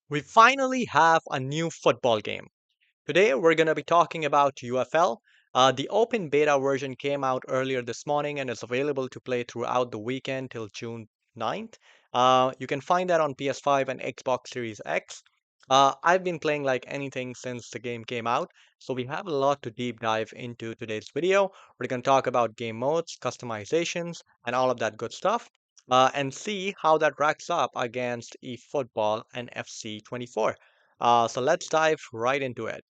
We finally have a new football game. Today we're going to be talking about UFL. The open beta version came out earlier this morning and is available to play throughout the weekend till June 9th. You can find that on PS5 and Xbox Series X. I've been playing like anything since the game came out, so we have a lot to deep dive into today's video. We're going to talk about game modes, customizations, and all of that good stuff, and see how that racks up against eFootball and FC24. So let's dive right into it.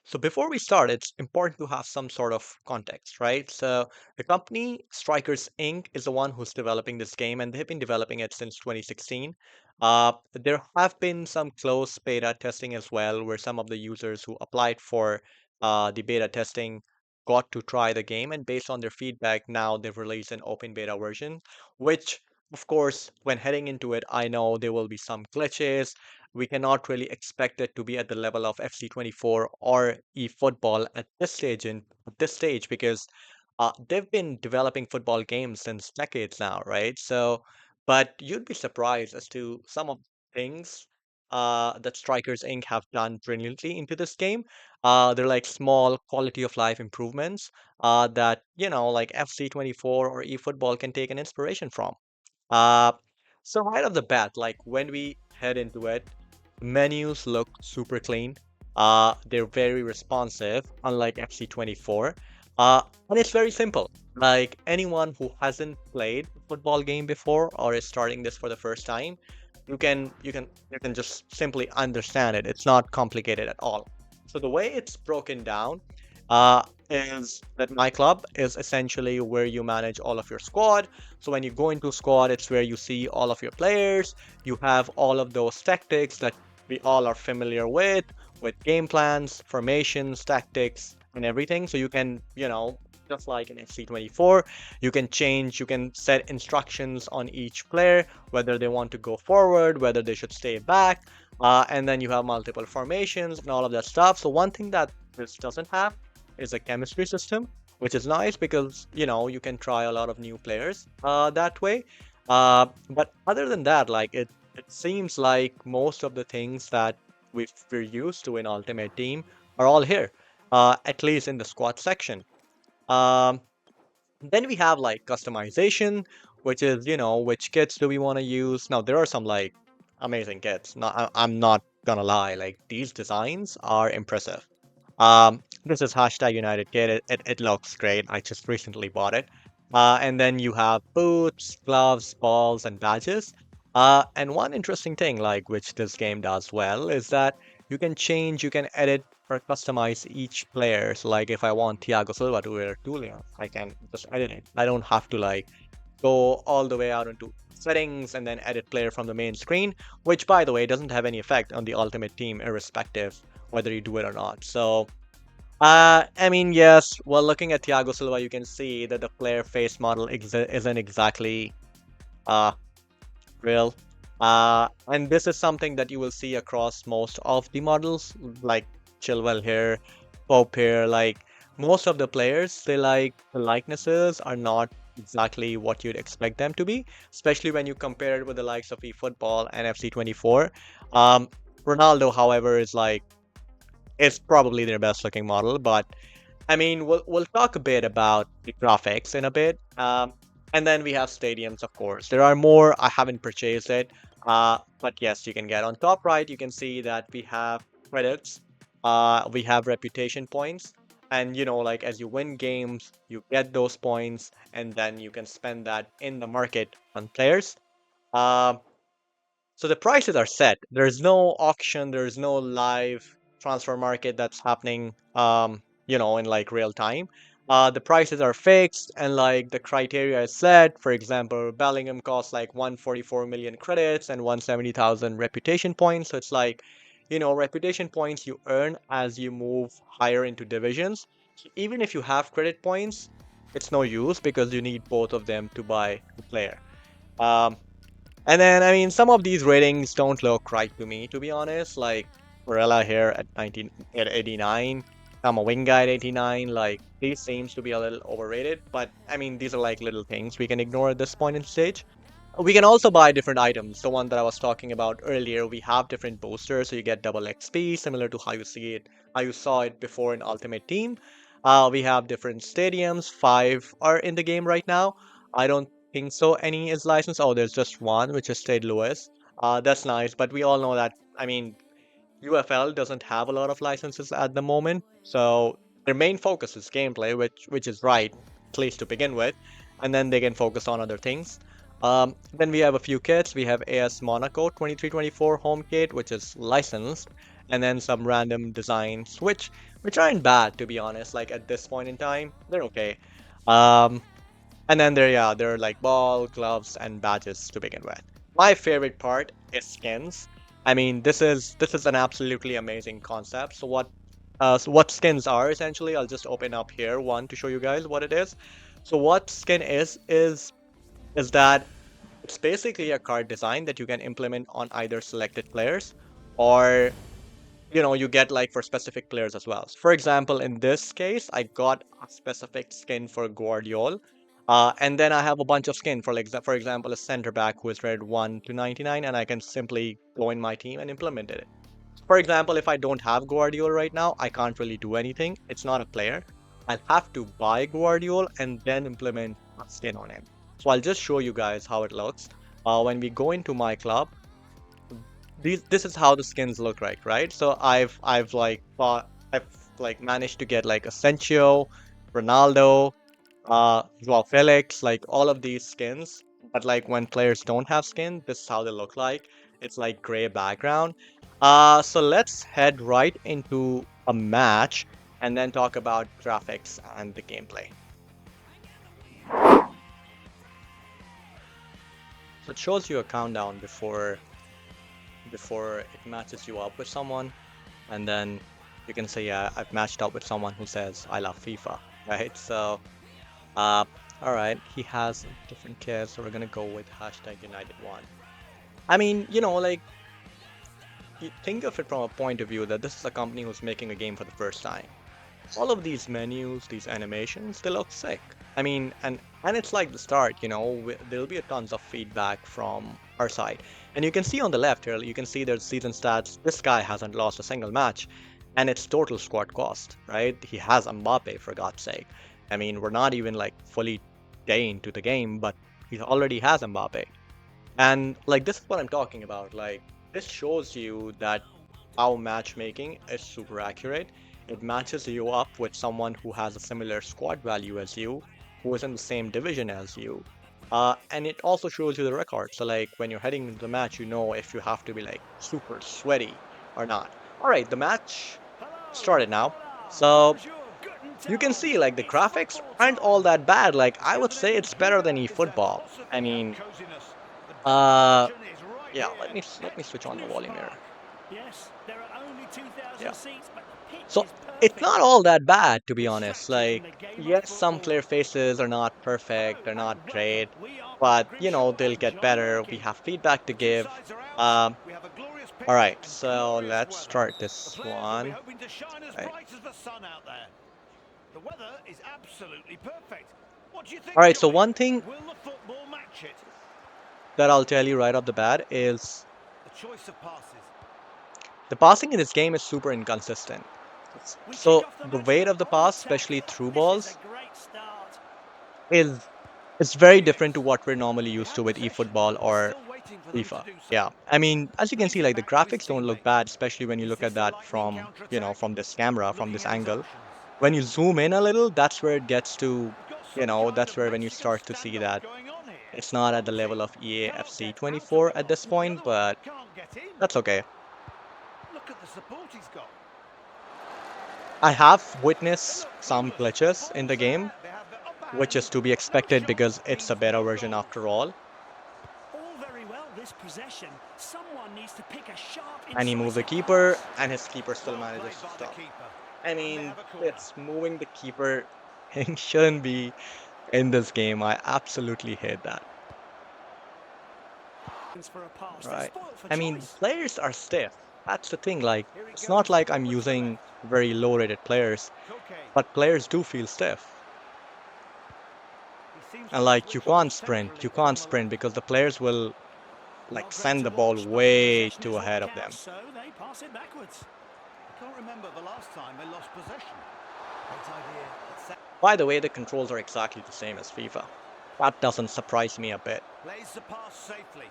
So before we start, it's important to have some sort of context, right? So the company Strikers Inc. is the one who's developing this game, and they've been developing it since 2016. There have been some close beta testing as well, where some of the users who applied for the beta testing got to try the game, and based on their feedback, now they've released an open beta version, which of course, when heading into it, I know there will be some glitches. We cannot really expect it to be at the level of FC24 or eFootball at this stage because they've been developing football games since decades now, right? So, but you'd be surprised as to some of the things that Strikers Inc. have done brilliantly into this game. They're like small quality of life improvements that, like FC24 or eFootball can take an inspiration from. Uh, so right off the bat, like when we head into it, menus look super clean. They're very responsive, unlike FC24. And it's very simple. Like anyone who hasn't played a football game before or is starting this for the first time, you can just simply understand it. It's not complicated at all. So the way it's broken down uh, is that my club is essentially where you manage all of your squad. So when you go into squad, it's where you see all of your players. You have all of those tactics that we all are familiar with game plans, formations, tactics, and everything. So you can, just like in FC24, you can set instructions on each player, whether they want to go forward, whether they should stay back, and then you have multiple formations and all of that stuff. So one thing that this doesn't have is a chemistry system, which is nice because, you can try a lot of new players that way. But other than that, like it seems like most of the things that we're used to in Ultimate Team are all here, at least in the squad section. Um, then we have like customization, which is, which kits do we want to use? Now, there are some like amazing kits. I'm not gonna lie, like these designs are impressive. This is hashtag United Kit. It looks great. I just recently bought it. And then you have boots, gloves, balls, and badges. And one interesting thing, like which this game does well, is that you can edit or customize each player. So, like if I want Thiago Silva to wear Tulia, I can just edit it. I don't have to like go all the way out into settings and then edit player from the main screen, which by the way doesn't have any effect on the ultimate team, irrespective whether you do it or not. So, I mean, yes, while looking at Thiago Silva, you can see that the player face model isn't exactly uh, real. And this is something that you will see across most of the models, like Chilwell here, Pope here. Like most of the players, the likenesses are not exactly what you'd expect them to be, especially when you compare it with the likes of eFootball and FC24. Um, Ronaldo, however, is probably their best looking model, but I mean, we'll talk a bit about the graphics in a bit, and then we have stadiums, of course. There are more. I haven't purchased it, but yes, you can get on top right. You can see that we have credits, we have reputation points, and like as you win games, you get those points, and then you can spend that in the market on players. Um, so the prices are set. There's no auction. There's no live transfer market that's happening, in like real time. The prices are fixed and like the criteria is set. For example, Bellingham costs like 144 million credits and 170,000 reputation points. So it's like, reputation points you earn as you move higher into divisions. So even if you have credit points, it's no use because you need both of them to buy the player. Um, and then, I mean, some of these ratings don't look right to me, to be honest. Like Varela here at 89, Kamavinga at 89. Like these seems to be a little overrated, but I mean, these are like little things we can ignore at this point in stage. We can also buy different items. The one that I was talking about earlier, we have different boosters, so you get double XP, similar to how you see it, how you saw it before in Ultimate Team. We have different stadiums. 5 are in the game right now. I don't think so. Any is licensed. Oh, there's just one, which is Stade Louis. That's nice, but we all know that. I mean, UFL doesn't have a lot of licenses at the moment, so their main focus is gameplay, which is right, at least to begin with, and then they can focus on other things. Then we have a few kits. We have AS Monaco 2324 home kit, which is licensed, and then some random designs, which aren't bad to be honest. Like at this point in time, they're okay. Um, and then there are like ball, gloves, and badges to begin with. My favorite part is skins. I mean, this is an absolutely amazing concept. So what skins are essentially? I'll just open up here one to show you guys what it is. So what skin is that it's basically a card design that you can implement on either selected players, or you get like for specific players as well. So for example, in this case, I got a specific skin for Guardiola. And then I have a bunch of skin for like for example, a center back who is rated 1 to 99, and I can simply go in my team and implement it. For example, if I don't have Guardiola right now, I can't really do anything. It's not a player. I'll have to buy Guardiola and then implement a skin on him. So I'll just show you guys how it looks. When we go into my club, this is how the skins look like, right? So I've like managed to get like Asensio, Ronaldo, Joao Felix, like all of these skins. But like when players don't have skin, this is how they look like. It's like gray background. So let's head right into a match and then talk about graphics and the gameplay. So it shows you a countdown before it matches you up with someone, and then you can say, yeah, I've matched up with someone who says I love FIFA, right? So uh all right, he has different kits, so we're gonna go with hashtag United One. I mean, like, you think of it from a point of view that this is a company who's making a game for the first time. All of these menus, these animations, they look sick. I mean, and it's like the start, there'll be a tons of feedback from our side. And you can see on the left here, you can see there's season stats. This guy hasn't lost a single match, and it's total squad cost, right? He has Mbappe, for God's sake. I mean, we're not even like fully day into the game, but he already has Mbappe. And like, this is what I'm talking about. Like, this shows you that how matchmaking is super accurate. It matches you up with someone who has a similar squad value as you, who is in the same division as you. And it also shows you the record. So like when you're heading into the match, you know if you have to be like super sweaty or not. All right, the match started now. So you can see like the graphics aren't all that bad. Like I would say it's better than eFootball. I mean, uh, yeah. Let me switch on the volume here. Yes, there are only 2,000 Yeah. seats, but the pitch So is it's perfect. not all that bad, to be honest. Distracted from Like, the game of yes, some football. player faces are not Hello perfect, they're and not welcome. great, We are but Paul Grimshaw they'll and get Johnny better. We Wilkie. have feedback to The two give. sides are out. Um, We have a glorious all pitch right, and so glorious let's weather. start The this players will be one. hoping to shine as Right. bright as the sun out there. The weather is absolutely perfect. What do you All think, right, so Johnny? one thing Will the football match it? that I'll tell you right off the bat is The choice of passes. the passing in this game is super inconsistent. We kick So off the the match with weight of the on pass, attack. especially through This is a balls, great start. is it's very different to what we're normally They used to have with possession, eFootball but we're or still waiting for them to FIFA. do so. Yeah. I mean, as you can see, Plays it like the back to his graphics don't look teammate. bad, especially when you Is look at this a that likely from, counter-attack? from this camera, from Looking this at his angle. options. When you zoom in a little, that's where it gets to, They've got some kind that's of where when you Mexican start to see standoff that going on here. it's not at the Conte level of EA cannot FC get out of the 24 at this box. The point, other one but can't get in. that's okay. Look at the support he's got. I have They witnessed look some clueless. glitches in the Pulls game, ahead. They have the upper which hand, is to be but no expected shot because it's leads a to beta any version goals. after all. All very well, this possession. Someone needs to pick a sharp, And he moves the incisive keeper, pass. and his keeper still Well played manages to by the stop. keeper. I And they mean, have a corner. it's moving the keeper and shouldn't be in this game. I absolutely hate that. For a pass. They're Right. spoilt for I mean, the choice. players are stiff. That's the thing. Like, Here he it's not goes, like I'm ball with the using left. very low rated players, Koke. but players do feel stiff. He seems And like you can't sprint because the players will like send the ball way too ahead of them. So they pass it backwards. I can't remember the last time they lost possession. Great idea. By the way, the controls are exactly the same as FIFA. That doesn't surprise me a bit. Plays the pass safely.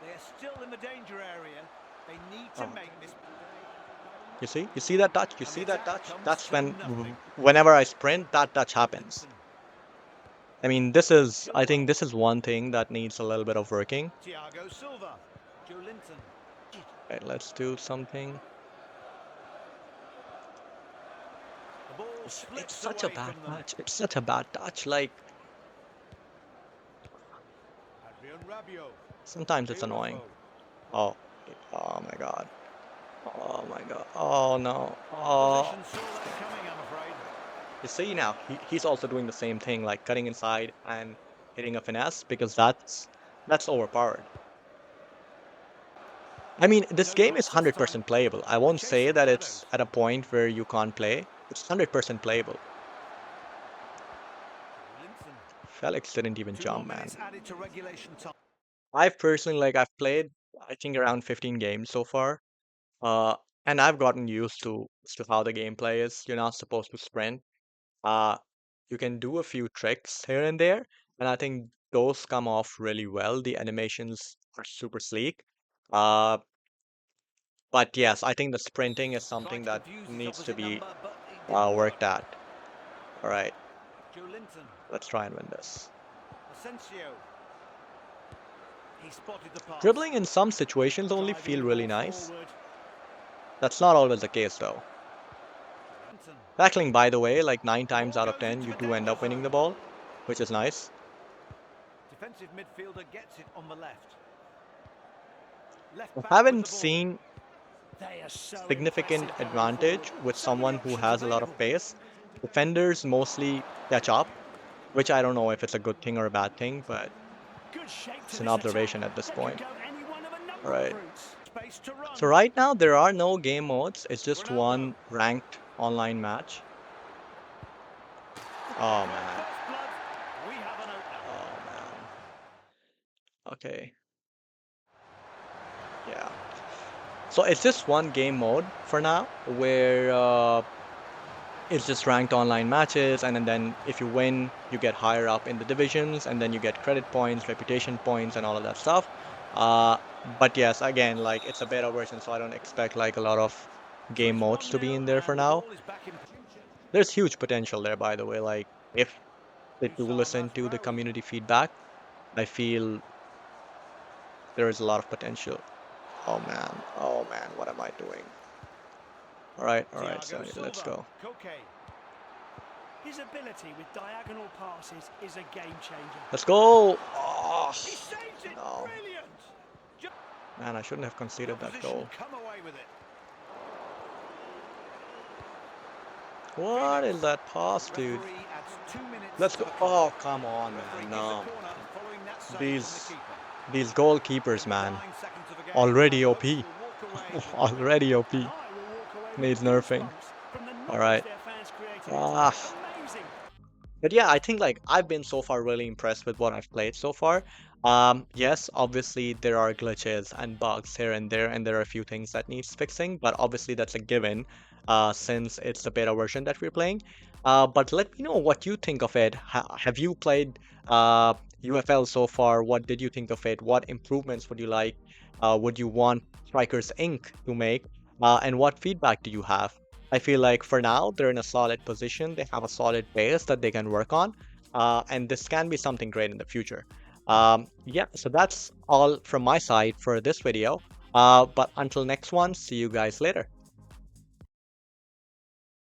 They are still in the danger area. They need to Oh. make this. You see that touch? You see that touch? That's whenever I sprint, that touch happens. I mean, I think this is one thing that needs a little bit of working. Thiago Silva. Joe Linton. Right, let's do something. The ball It's slips such a away bad from them. touch. It's such a bad touch. Like, Adrian Rabiot. sometimes it's annoying. Oh, oh my God. Oh my God. Oh no. Oh. Opposition saw that coming, I'm afraid. You see now, he's also doing the same thing, like cutting inside and hitting a finesse because that's overpowered. I mean, this game is 100% playable. I won't say that it's at a point where you can't play. It's 100% playable. Linton. Felix didn't even 2 jump, more man. minutes added to regulation time. I've personally, like, I've played, I think, around 15 games so far. Uh, and I've gotten used to how the gameplay is. You're not supposed to sprint. Uh, you can do a few tricks here and there, and I think those come off really well. The animations are super sleek. Uh, but yes, I think the sprinting is Tried something to that confuse his needs to opposite be number, but it didn't worked work. at. All right, Joe Linton. let's try and win this. Asensio. He spotted the pass. Dribbling in some situations only Driving feel the really ball nice. forward. That's not always the case though. Linton. Tackling, by the way, like 9 The times ball out of goes 10, into you the do end danger up winning the zone. ball, which is nice. Defensive midfielder gets it on the left. Left I back with haven't the ball. seen They are so significant impressive going advantage forward. with So many someone who options has a lot of available. pace. Defenders mostly catch up, which I don't know if it's a good thing or a bad thing, but Good shape it's to an this attack. observation at this That could point. go any one of a All number of right. routes. Space to run. So right now there are no game modes. It's just Ronaldo. one ranked online match. Oh man. First blood. We have an opener. Oh man. Okay. Yeah. So it's just one game mode for now where it's just ranked online matches, and then if you win, you get higher up in the divisions, and then you get credit points, reputation points, and all of that stuff. Uh, but yes, again, like it's a beta version, so I don't expect like a lot of So game it's modes to be 1-0 in there for and the now. ball is back in. There's huge potential there, by the way. Like if they do Husam listen to the Masraoui. community feedback, I feel there is a lot of potential. Oh man, what am I doing? All right, so Thiago let's Silva. go. Koke. His ability with diagonal passes is a game changer. Let's go. Oh, He saves it. no. Brilliant. Man, I shouldn't have The conceded that opposition goal. come away with it. What is that pass, dude? Referee adds 2 minutes Let's to go. the clock. Oh, come on, Referee man. gives a No. corner following that save from the These keeper. these goalkeepers, man. 9 seconds of the game, Already and OP. both will walk away with Already OP. And I will walk away Needs with nerfing. goosebumps from the All noise right. their fans created. Ah. It's amazing. But yeah, I think like I've been so far really impressed with what I've played so far. Yes, obviously there are glitches and bugs here and there are a few things that needs fixing, but obviously that's a given, since it's the beta version that we're playing. But let me know what you think of it. Have you played UFL so far? What did you think of it? What improvements would you like? Would you want Strikers Inc. to make? And what feedback do you have? I feel like for now they're in a solid position. They have a solid base that they can work on, and this can be something great in the future. Yeah, so that's all from my side for this video. But until next one, see you guys later.